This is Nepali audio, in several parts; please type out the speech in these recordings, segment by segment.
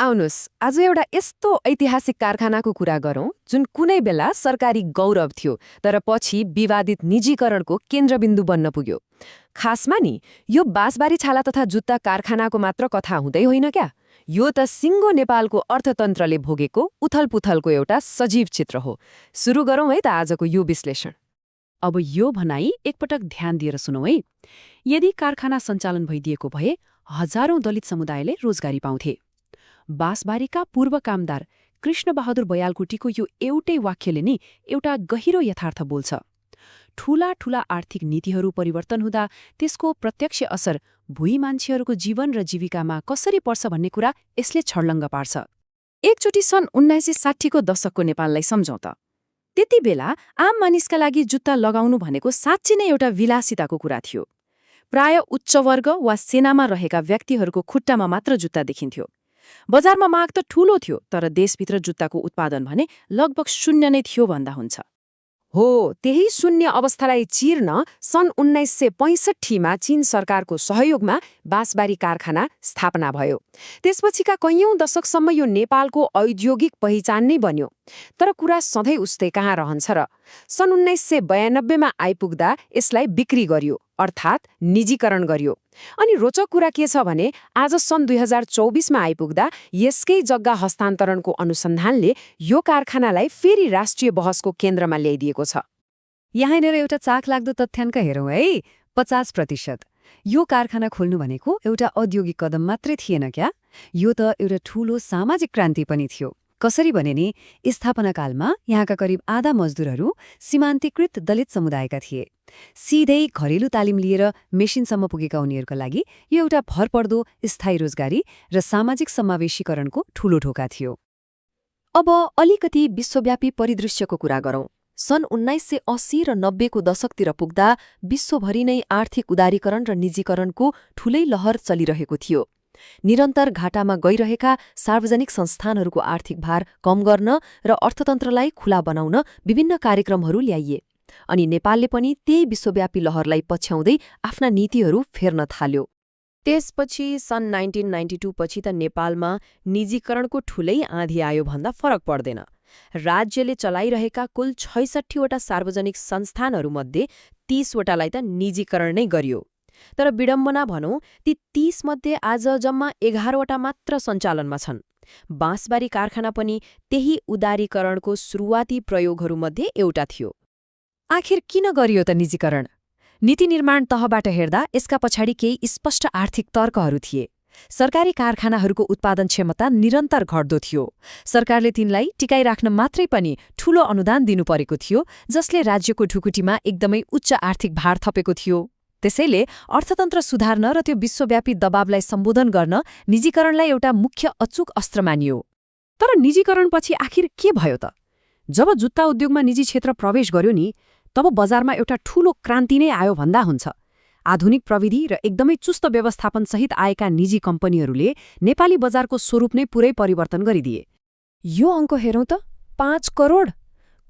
आउनुस् आज एउटा यस्तो ऐतिहासिक कारखानाको कुरा गरौँ जुन कुनै बेला सरकारी गौरव थियो तर पछि विवादित निजीकरणको केन्द्रबिन्दु बन्न पुग्यो। खासमा नि यो बाँसबारी छाला तथा जुत्ता कारखानाको मात्र कथा हुँदै होइन क्या, यो त सिङ्गो नेपालको अर्थतन्त्रले भोगेको उथलपुथलको एउटा सजीव चित्र हो। सुरु गरौँ है त आजको यो विश्लेषण। अब यो भनाई एकपटक ध्यान दिएर सुनौ है। यदि कारखाना सञ्चालन भइदिएको भए हजारौं दलित समुदायले रोजगारी पाउँथे। बाँसबारीका पूर्व कामदार कृष्णबहादुर बयालकोटीको यो एउटै वाक्यले नि एउटा गहिरो यथार्थ बोल्छ। ठूला ठूला आर्थिक नीतिहरू परिवर्तन हुँदा त्यसको प्रत्यक्ष असर भुइँ मान्छेहरूको जीवन र जीविकामा कसरी पर्छ भन्ने कुरा यसले छर्लङ्ग पार्छ। एकचोटि सन् 1960को दशकको नेपाललाई सम्झौँ त। त्यति बेला आम मानिसका लागि जुत्ता लगाउनु भनेको साँच्चै नै एउटा विलासिताको कुरा थियो। प्राय उच्चवर्ग वा सेनामा रहेका व्यक्तिहरूको खुट्टामा मात्र जुत्ता देखिन्थ्यो। बजारमा माग त ठूलो थियो तर देशभित्र जुत्ताको उत्पादन भने लगभग शून्य नै थियो भन्दा हुन्छ। हो, त्यही शून्य अवस्थालाई चिर्न सन् 1965मा चीन सरकारको सहयोगमा बाँसबारी कारखाना स्थापना भयो। त्यसपछिका कैयौं दशकसम्म यो नेपालको औद्योगिक पहिचान नै बन्यो। तर कुरा सधैँ उस्तै कहाँ रहन्छ र? सन् 1992मा आइपुग्दा यसलाई बिक्री गरियो, अर्थात् निजीकरण गरियो। अनि रोचक कुरा के छ भने आज सन् 2024मा आइपुग्दा यसकै जग्गा हस्तान्तरणको अनुसन्धानले यो कारखानालाई फेरि राष्ट्रिय बहसको केन्द्रमा ल्याइदिएको छ। यहाँनिर एउटा चाखलाग्दो तथ्याङ्क हेरौँ है। 50%। यो कारखाना खोल्नु भनेको एउटा औद्योगिक कदम मात्रै थिएन क्या, यो त एउटा ठूलो सामाजिक क्रान्ति पनि थियो। कसरी भने नि स्थापनाकालमा यहाँका करिब आधा मजदुरहरू सीमान्तीकृत दलित समुदायका थिए। सिधै घरेलु तालिम लिएर मेसिनसम्म पुगेका उनीहरूका लागि यो एउटा भरपर्दो स्थायी रोजगारी र सामाजिक समावेशीकरणको ठूलो ढोका थियो। अब अलिकति विश्वव्यापी परिदृश्यको कुरा गरौँ। सन् 1980 र 90को दशकतिर पुग्दा विश्वभरि नै आर्थिक उदारीकरण र निजीकरणको ठूलै लहर चलिरहेको थियो। निरन्तर घाटामा गइरहेका सार्वजनिक संस्थानहरूको आर्थिक भार कम गर्न र अर्थतन्त्रलाई खुला बनाउन विभिन्न कार्यक्रमहरू ल्याइए। अनि नेपालले पनि त्यही विश्वव्यापी लहरलाई पछ्याउँदै आफ्ना नीतिहरू फेर्न थाल्यो। त्यसपछि सन् 1992 पछि त नेपालमा निजीकरणको ठूलै आँधी आयो भन्दा फरक पर्दैन। राज्यले चलाइरहेका कुल 66वटा सार्वजनिक संस्थानहरूमध्ये 30वटालाई त निजीकरण नै गरियो। तर विडम्बना भनौं, ती 30 मध्ये आज जम्मा 11वटा मात्र सञ्चालनमा छन्। बाँसबारी कारखाना पनि त्यही उदारीकरणको सुरुवाती प्रयोगहरूमध्ये एउटा थियो। आखिर किन गरियो त निजीकरण? नीति निर्माण तहबाट हेर्दा यसका पछाडि केही स्पष्ट आर्थिक तर्कहरू थिए। सरकारी कारखानाहरूको उत्पादन क्षमता निरन्तर घट्दो थियो। सरकारले तिनलाई टिकाइराख्न मात्रै पनि ठूलो अनुदान दिनु परेको थियो, जसले राज्यको ढुकुटीमा एकदमै उच्च आर्थिक भार थपेको थियो। त्यसैले अर्थतन्त्र सुधार्न र त्यो विश्वव्यापी दबावलाई सम्बोधन गर्न निजीकरणलाई एउटा मुख्य अचूक अस्त्र मानियो। तर निजीकरणपछि आखिर के भयो त? जब जुत्ता उद्योगमा निजी क्षेत्र प्रवेश गर्यो नि, तब बजारमा एउटा ठूलो क्रान्ति नै आयो भन्दा हुन्छ। आधुनिक प्रविधि र एकदमै चुस्त व्यवस्थापनसहित आएका निजी कम्पनीहरूले नेपाली बजारको स्वरूप नै पुरै परिवर्तन गरिदिए। यो अङ्क हेरौँ त, 5 करोड।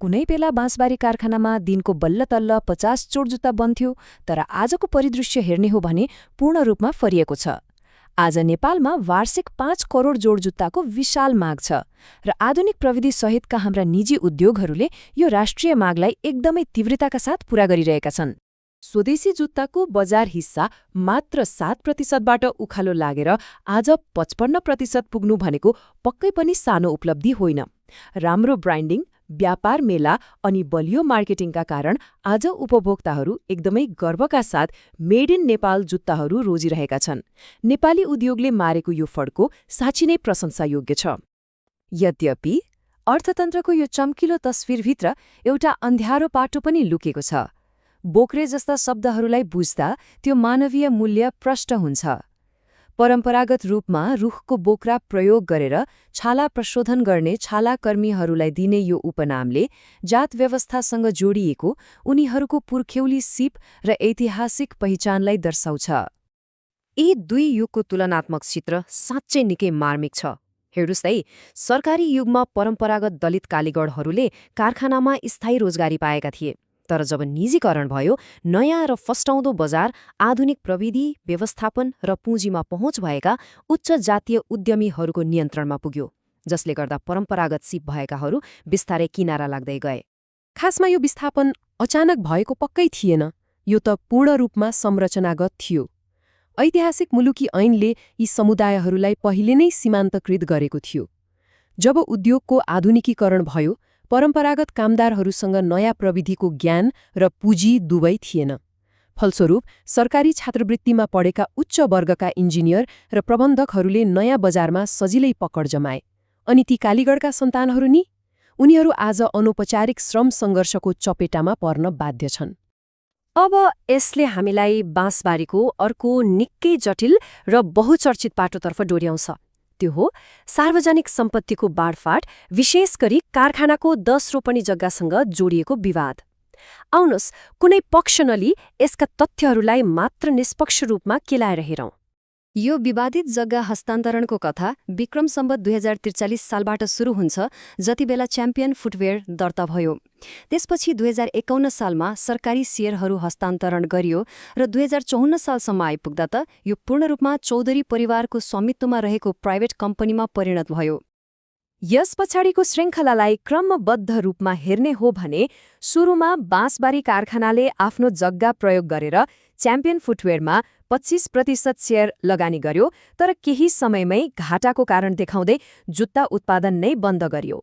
कुनै बेला बाँसबारी कारखानामा दिनको बल्ल तल्ल 50 जोड जुत्ता बन्थ्यो, तर आजको परिदृश्य हेर्ने हो भने पूर्ण रूपमा फरिएको छ। आज नेपालमा वार्षिक 5 करोड जोड जुत्ताको विशाल माग छ र आधुनिक प्रविधि सहितका हाम्रा निजी उद्योगहरूले यो राष्ट्रिय मागलाई एकदमै तीव्रताका साथ पूरा गरिरहेका छन्। स्वदेशी जुत्ताको बजार हिस्सा मात्र 7%बाट उखालो लागेर आज 55% पुग्नु भनेको पक्कै पनि सानो उपलब्धि होइन। राम्रो ब्रान्डिङ, व्यापार मेला अनि बलियो मार्केटिङका कारण आज उपभोक्ताहरू एकदमै गर्वका साथ मेड इन नेपाल जुत्ताहरू रोजिरहेका छन्। नेपाली उद्योगले मारेको यो फड्को साँच्चै नै प्रशंसायोग्य छ। यद्यपि अर्थतन्त्रको यो चम्किलो तस्विरभित्र एउटा अन्ध्यारो पाटो पनि लुकेको छ। बोक्रे जस्ता शब्दहरूलाई बुझ्दा त्यो मानवीय मूल्य प्रष्ट हुन्छ। परम्परागत रूपमा रुखको बोक्रा प्रयोग गरेर छाला प्रशोधन गर्ने छालाकर्मीहरूलाई दिने यो उपनामले जात व्यवस्थासँग जोडिएको उनीहरूको पुर्ख्यौली सिप र ऐतिहासिक पहिचानलाई दर्शाउँछ। यी दुई युगको तुलनात्मक चित्र साँच्चै निकै मार्मिक छ। हेर्नुस् है, सरकारी युगमा परम्परागत दलित कालीगढहरूले कारखानामा स्थायी रोजगारी पाएका थिए। तर जब निजीकरण भयो, नयाँ र फस्टाउँदो बजार, आधुनिक प्रविधि, व्यवस्थापन र पुँजीमा पहुँच भएका उच्च जातीय उद्यमीहरूको नियन्त्रणमा पुग्यो, जसले गर्दा परम्परागत सिप भएकाहरू बिस्तारै किनारा लाग्दै गए। खासमा यो विस्थापन अचानक भएको पक्कै थिएन, यो त पूर्ण रूपमा संरचनागत थियो। ऐतिहासिक मुलुकी ऐनले यी समुदायहरूलाई पहिले नै सीमान्तकृत गरेको थियो। जब उद्योगको आधुनिकीकरण भयो, परम्परागत कामदारहरूसँग नयाँ प्रविधिको ज्ञान र पुँजी दुवै थिएन। फलस्वरूप सरकारी छात्रवृत्तिमा पढेका उच्च वर्गका इन्जिनियर र प्रबन्धकहरूले नयाँ बजारमा सजिलै पकड जमाए। अनि ती कालीगढका सन्तानहरू नि? उनीहरू आज अनौपचारिक श्रम सङ्घर्षको चपेटामा पर्न बाध्य छन्। अब यसले हामीलाई बाँसबारीको अर्को निकै जटिल र बहुचर्चित पाटोतर्फ डोर्याउँछ। त्यो हो सार्वजनिक सम्पत्तिको बाँडफाँड, विशेष गरी कारखानाको 10 रोपनी जग्गासँग जोडिएको विवाद। आउनुहोस्, कुनै पक्ष नलिई यसका तथ्यहरूलाई मात्र निष्पक्ष रूपमा केलाएर हेरौँ। यो विवादित जग्गा हस्तान्तरणको कथा विक्रम सम्वत 2043 सालबाट सुरु हुन्छ, जतिबेला च्याम्पियन फुटवेयर दर्ता भयो। त्यसपछि 2051 सालमा सरकारी सेयरहरू हस्तान्तरण गरियो र 2054 सालसम्म आइपुग्दा त यो पूर्ण रूपमा चौधरी परिवारको स्वामित्वमा रहेको प्राइभेट कम्पनीमा परिणत भयो। यस पछाडिको श्रृङ्खलालाई क्रमबद्ध रूपमा हेर्ने हो भने सुरुमा बाँसबारी कारखानाले आफ्नो जग्गा प्रयोग गरेर च्याम्पियन फुटवेयरमा 25% सेयर लगानी गर्यो, तर केही समयमै घाटाको कारण देखाउँदै जुत्ता उत्पादन नै बन्द गरियो।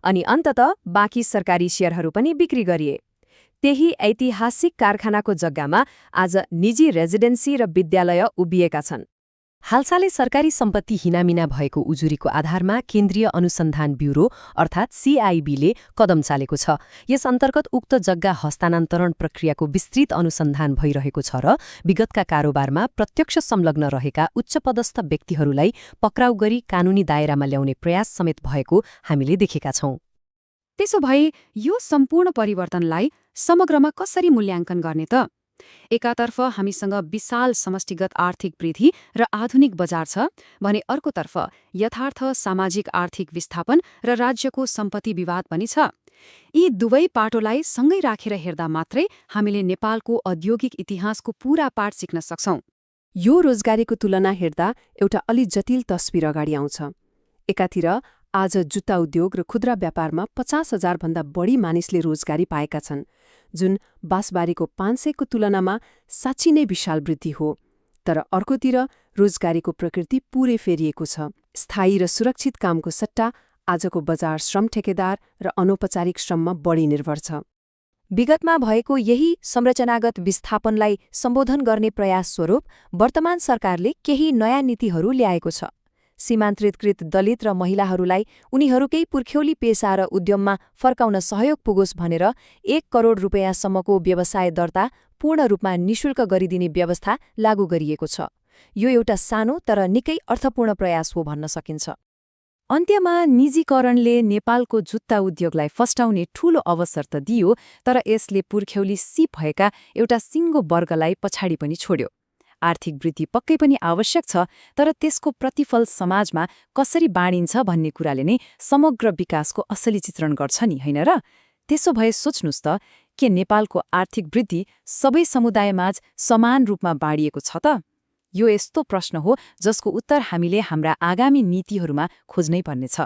अनि अन्ततः बाँकी सरकारी सेयरहरू पनि बिक्री गरिए। त्यही ऐतिहासिक कारखानाको जग्गामा आज निजी रेजिडेन्सी र विद्यालय उभिएका छन्। हालसालै सरकारी सम्पत्ति हिनामिना भएको उजुरीको आधारमा केन्द्रीय अनुसन्धान ब्युरो अर्थात् CIBले कदम चालेको छ। यस अन्तर्गत उक्त जग्गा हस्तान्तरण प्रक्रियाको विस्तृत अनुसन्धान भइरहेको छ र विगतका कारोबारमा प्रत्यक्ष संलग्न रहेका उच्चपदस्थ व्यक्तिहरूलाई पक्राउ गरी कानूनी दायरामा ल्याउने प्रयास समेत भएको हामीले देखेका छौं। त्यसो भए यो सम्पूर्ण परिवर्तनलाई समग्रमा कसरी मूल्याङ्कन गर्ने त? एकातर्फ हामीसँग विशाल समष्टिगत आर्थिक वृद्धि र आधुनिक बजार छ भने अर्कोतर्फ यथार्थ सामाजिक आर्थिक विस्थापन र राज्यको सम्पत्ति विवाद पनि छ। यी दुवै पाटोलाई सँगै राखेर हेर्दा मात्रै हामीले नेपालको औद्योगिक इतिहासको पूरा पाठ सिक्न सक्छौं। यो रोजगारीको तुलना हेर्दा एउटा अलि जटिल तस्बिर अगाडि आउँछ। एकातिर आज जुत्ता उद्योग र खुद्रा व्यापारमा 50,000 भन्दा बढी मानिसले रोजगारी पाएका छन्, जुन बाँसबारीको 500 को तुलनामा साँच्चै नै विशाल वृद्धि हो। तर अर्कोतिर रोजगारीको प्रकृति पूरै फेरिएको छ। स्थायी र सुरक्षित कामको सट्टा आजको बजार श्रम ठेकेदार र अनौपचारिक श्रममा बढी निर्भर छ। विगतमा भएको यही संरचनागत विस्थापनलाई सम्बोधन गर्ने प्रयास स्वरूप वर्तमान सरकारले केही नयाँ नीतिहरू ल्याएको छ। सीमान्तकृत दलित र महिलाहरूलाई उनीहरूकै पुर्ख्यौली पेसा र उद्यममा फर्काउन सहयोग पुगोस् भनेर 1 करोड रुपैयाँसम्मको व्यवसाय दर्ता पूर्ण रूपमा निशुल्क गरिदिने व्यवस्था लागू गरिएको छ। यो एउटा सानो तर निकै अर्थपूर्ण प्रयास हो भन्न सकिन्छ। अन्त्यमा निजीकरणले नेपालको जुत्ता उद्योगलाई फस्टाउने ठूलो अवसर त दियो, तर यसले पुर्ख्यौली सिप भएका एउटा सिङ्गो वर्गलाई पछाडि पनि छोड्यो। आर्थिक वृद्धि पक्कै पनि आवश्यक छ, तर त्यसको प्रतिफल समाजमा कसरी बाँडिन्छ भन्ने कुराले नै समग्र विकासको असली चित्रण गर्छ नि, होइन र? त्यसो भए सोच्नुस् त, के नेपालको आर्थिक वृद्धि सबै समुदायमाझ समान रूपमा बाँडिएको छ त? यो यस्तो प्रश्न हो जसको उत्तर हामीले हाम्रा आगामी नीतिहरूमा खोज्नै पर्नेछ।